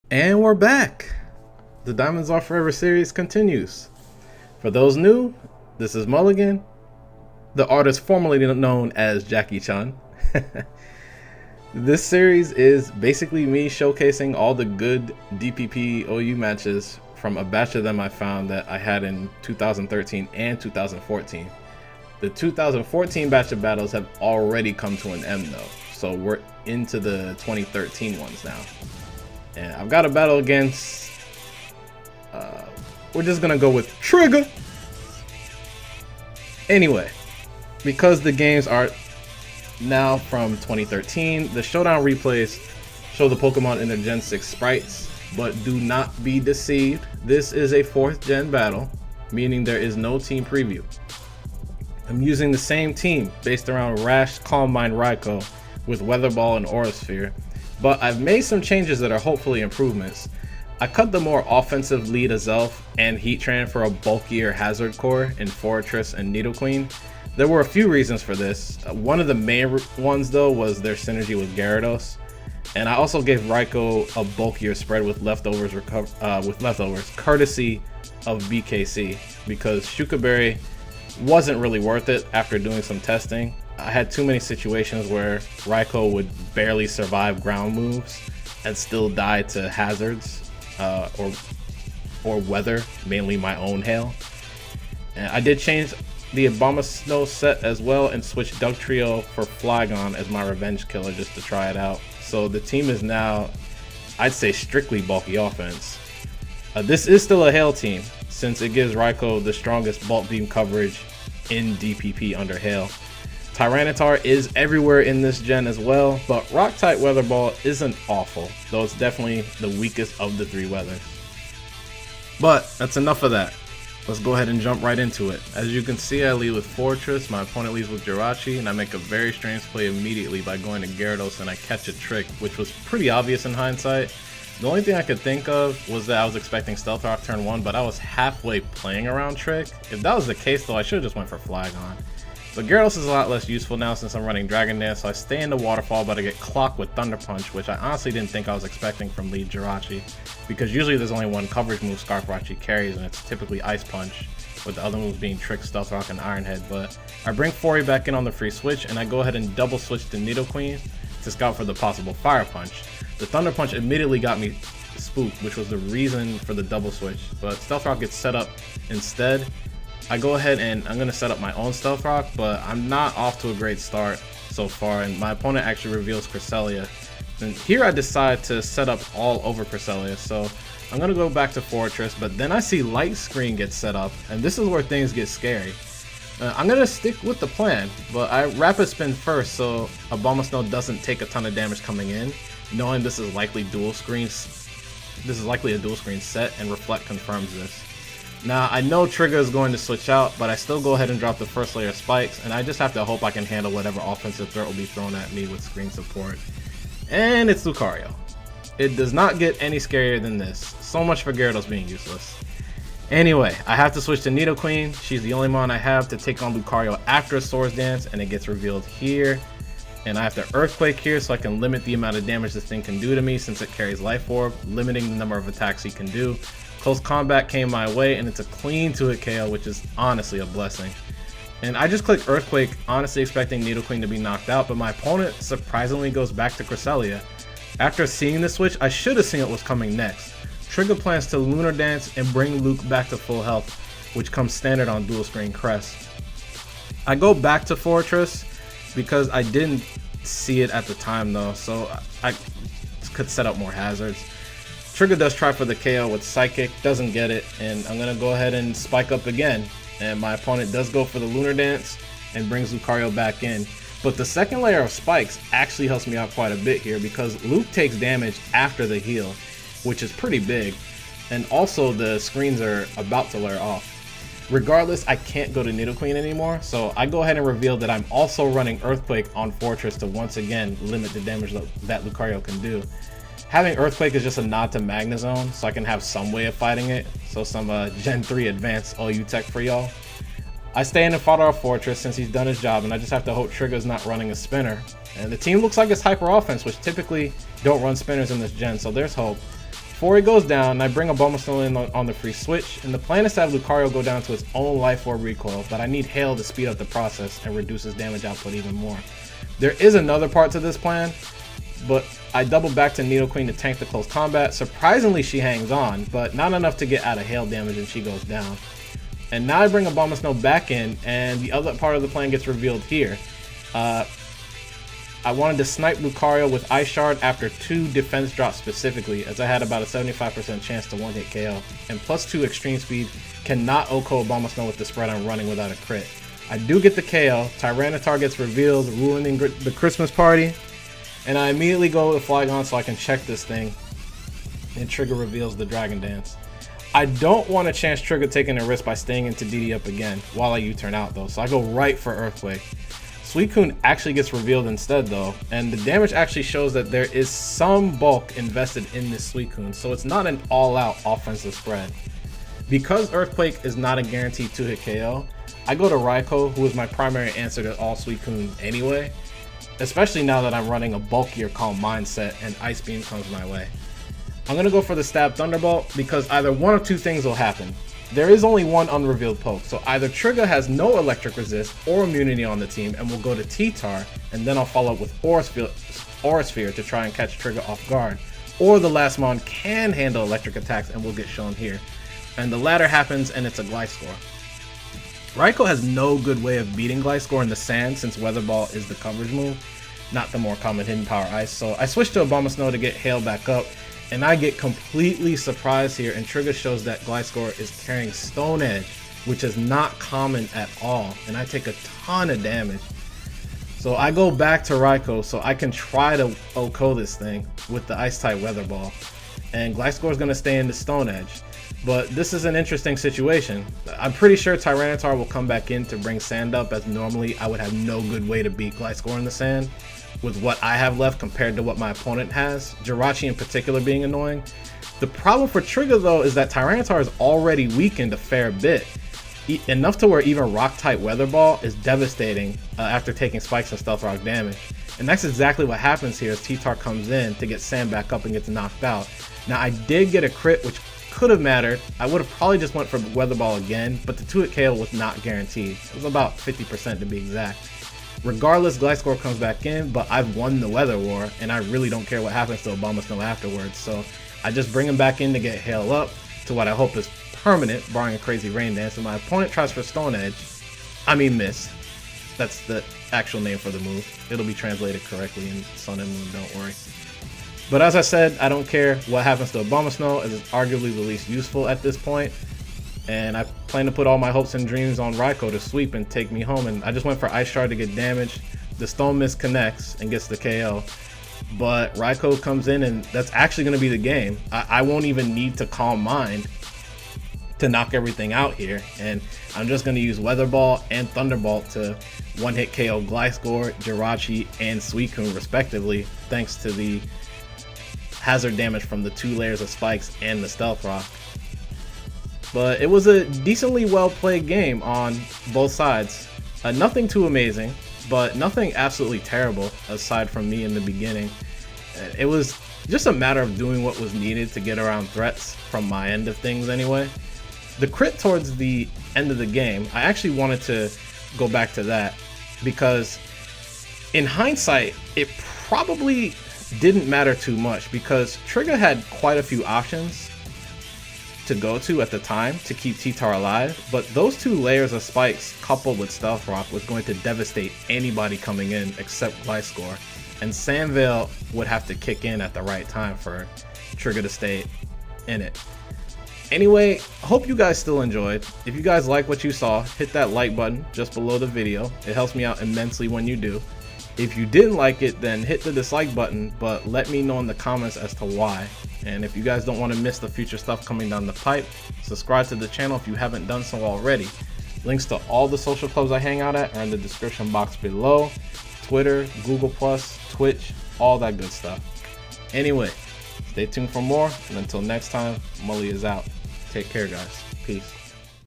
And we're back. The Diamonds Are Forever series continues. For those new, this is Mulligan, the artist formerly known as Jackie Chan. This series is basically me showcasing all the good DPP OU matches from a batch of them I found that I had in 2013 and 2014. The 2014 batch of battles have already come to an end though, so we're into the 2013 ones now. And I've got a battle against, we're just gonna go with TRiga. Anyway, because the games are now from 2013, the showdown replays show the Pokemon in their Gen 6 sprites, but do not be deceived. This is a 4th gen battle, meaning there is no team preview. I'm using the same team based around Rash, Calm Mind, Raikou with Weather Ball and Aura Sphere, but I've made some changes that are hopefully improvements. I cut the more offensive lead Azelf and Heatran for a bulkier Hazard Core in Fortress and Nidoqueen. There were a few reasons for this. One of the main ones though was their synergy with Gyarados, and I also gave Raikou a bulkier spread with leftovers, courtesy of BKC, because Shuka Berry wasn't really worth it after doing some testing. I had too many situations where Raikou would barely survive ground moves and still die to hazards or weather, mainly my own hail. And I did change the Abomasnow set as well and switched Dugtrio for Flygon as my revenge killer just to try it out. So the team is now, I'd say, strictly bulky offense. This is still a hail team since it gives Raikou the strongest bulk beam coverage in DPP under hail. Tyranitar is everywhere in this gen as well, but Rock-type Weather Ball isn't awful, though it's definitely the weakest of the 3 weathers. But that's enough of that. Let's go ahead and jump right into it. As you can see, I lead with Fortress, my opponent leads with Jirachi, and I make a very strange play immediately by going to Gyarados and I catch a Trick, which was pretty obvious in hindsight. The only thing I could think of was that I was expecting Stealth Rock turn 1, but I was halfway playing around Trick. If that was the case though, I should have just went for Flygon. But Gyarados is a lot less useful now since I'm running Dragon Dance, so I stay in the Waterfall, but I get clocked with Thunder Punch, which I honestly didn't think I was expecting from lead Jirachi, because usually there's only one coverage move Scarfrachi carries, and it's typically Ice Punch, with the other moves being Trick, Stealth Rock, and Iron Head. But I bring Fori back in on the free switch, and I go ahead and double switch to Nidoqueen to scout for the possible Fire Punch. The Thunder Punch immediately got me spooked, which was the reason for the double switch, but Stealth Rock gets set up instead. I go ahead and I'm going to set up my own Stealth Rock, but I'm not off to a great start so far, and my opponent actually reveals Cresselia. And here I decide to set up all over Cresselia, so I'm going to go back to Fortress, but then I see Light Screen get set up, and this is where things get scary. I'm going to stick with the plan, but I Rapid Spin first so Abomasnow doesn't take a ton of damage coming in, knowing this is likely a dual screen set, and Reflect confirms this. Now, I know TRiga is going to switch out, but I still go ahead and drop the first layer of spikes, and I just have to hope I can handle whatever offensive threat will be thrown at me with screen support. And it's Lucario. It does not get any scarier than this. So much for Gyarados being useless. Anyway, I have to switch to Nidoqueen. She's the only mon I have to take on Lucario after a Swords Dance, and it gets revealed here. And I have to Earthquake here so I can limit the amount of damage this thing can do to me since it carries Life Orb, limiting the number of attacks he can do. Close Combat came my way, and it's a clean 2-hit KO, which is honestly a blessing. And I just click Earthquake, honestly expecting Nidoqueen to be knocked out, but my opponent surprisingly goes back to Cresselia. After seeing the switch, I should have seen what was coming next. TRiga plans to Lunar Dance and bring Luke back to full health, which comes standard on dual screen Crest. I go back to Fortress because I didn't see it at the time though, so I could set up more hazards. TRiga does try for the KO with Psychic, doesn't get it, and I'm going to go ahead and spike up again. And my opponent does go for the Lunar Dance and brings Lucario back in. But the second layer of spikes actually helps me out quite a bit here because Luke takes damage after the heal, which is pretty big. And also the screens are about to wear off. Regardless, I can't go to Nidoqueen anymore, so I go ahead and reveal that I'm also running Earthquake on Fortress to once again limit the damage that Lucario can do. Having Earthquake is just a nod to Magnezone, so I can have some way of fighting it. So some Gen 3 advanced OU tech for y'all. I stay in and fought our Fortress since he's done his job, and I just have to hope TRiga's not running a spinner. And the team looks like it's hyper offense, which typically don't run spinners in this gen, so there's hope. before he goes down, I bring a Bulbasaur in on the free switch, and the plan is to have Lucario go down to its own Life Orb recoil, but I need Hail to speed up the process and reduce his damage output even more. There is another part to this plan, but I double back to Nidoqueen to tank the close combat. Surprisingly, she hangs on, but not enough to get out of Hail damage, and she goes down. And now I bring a Abomasnow back in, and the other part of the plan gets revealed here. I wanted to snipe Lucario with Ice Shard after 2 defense drops specifically, as I had about a 75% chance to one-hit KO. And +2 extreme speed cannot OHKO Abomasnow with the spread I'm running without a crit. I do get the KO, Tyranitar gets revealed, ruining the Christmas party, and I immediately go to Flygon so I can check this thing, and TRiga reveals the Dragon Dance. I don't want to chance TRiga taking a risk by staying into DD up again while I U-turn out though, so I go right for Earthquake. Suicune actually gets revealed instead though, and the damage actually shows that there is some bulk invested in this Suicune, so it's not an all-out offensive spread. Because Earthquake is not a guaranteed 2-hit KO, I go to Raikou, who is my primary answer to all Suicune anyway, especially now that I'm running a bulkier Calm Mindset and Ice Beam comes my way. I'm going to go for the Stab Thunderbolt because either one of 2 things will happen. There is only one unrevealed poke, so either TRiga has no electric resist or immunity on the team and will go to T-Tar, and then I'll follow up with Aura Sphere to try and catch TRiga off guard, or the last Mon can handle electric attacks and will get shown here. And the latter happens and it's a Gliscor. Raikou has no good way of beating Gliscor in the sand since Weather Ball is the coverage move, not the more common Hidden Power Ice, so I switch to Abomasnow to get Hail back up, and I get completely surprised here, and TRiga shows that Gliscor is carrying Stone Edge, which is not common at all, and I take a ton of damage. So I go back to Raikou so I can try to OHKO this thing with the Ice-type Weather Ball, and Gliscor is going to stay in the Stone Edge. But this is an interesting situation. I'm pretty sure Tyranitar will come back in to bring sand up, as normally I would have no good way to beat Gliscor in the sand with what I have left compared to what my opponent has, Jirachi in particular being annoying. The problem for TRiga though is that Tyranitar is already weakened a fair bit, enough to where even Rock-type Weather Ball is devastating after taking Spikes and Stealth Rock damage. And that's exactly what happens here as T-Tar comes in to get Sam back up and gets knocked out. Now I did get a crit, which could have mattered. I would have probably just went for Weather Ball again, but the 2-hit KO was not guaranteed. It was about 50% to be exact. Regardless, Gliscor comes back in, but I've won the Weather War, and I really don't care what happens to Abomasnow afterwards, so I just bring him back in to get Hail up to what I hope is permanent, barring a crazy Rain Dance, and my opponent tries for Stone Edge. I mean Miss. That's the actual name for the move. It'll be translated correctly in Sun and Moon, don't worry. But as I said, I don't care what happens to Abomasnow, as it's arguably the least useful at this point. And I plan to put all my hopes and dreams on Raikou to sweep and take me home. And I just went for Ice Shard to get damage. The Stone Mist connects and gets the KO. But Raikou comes in and that's actually going to be the game. I won't even need to Calm Mind to knock everything out here. And I'm just going to use Weather Ball and Thunderbolt to one-hit KO Gliscor, Jirachi, and Suicune respectively, thanks to the hazard damage from the 2 layers of spikes and the Stealth Rock. But it was a decently well played game on both sides. Nothing too amazing, but nothing absolutely terrible aside from me in the beginning. It was just a matter of doing what was needed to get around threats from my end of things anyway. The crit towards the end of the game, I actually wanted to go back to that because in hindsight, it probably didn't matter too much because TRiga had quite a few options to go to at the time to keep T-Tar alive, but those 2 layers of spikes coupled with Stealth Rock was going to devastate anybody coming in except Gliscor, and Sand Veil would have to kick in at the right time for TRiga to stay in it. Anyway, hope you guys still enjoyed. If you guys like what you saw, hit that like button just below the video. It helps me out immensely when you do. If you didn't like it, then hit the dislike button, but let me know in the comments as to why. And if you guys don't want to miss the future stuff coming down the pipe, subscribe to the channel if you haven't done so already. Links to all the social clubs I hang out at are in the description box below. Twitter, Google+, Twitch, all that good stuff. Anyway, stay tuned for more, and until next time, Mully is out. Take care, guys. Peace.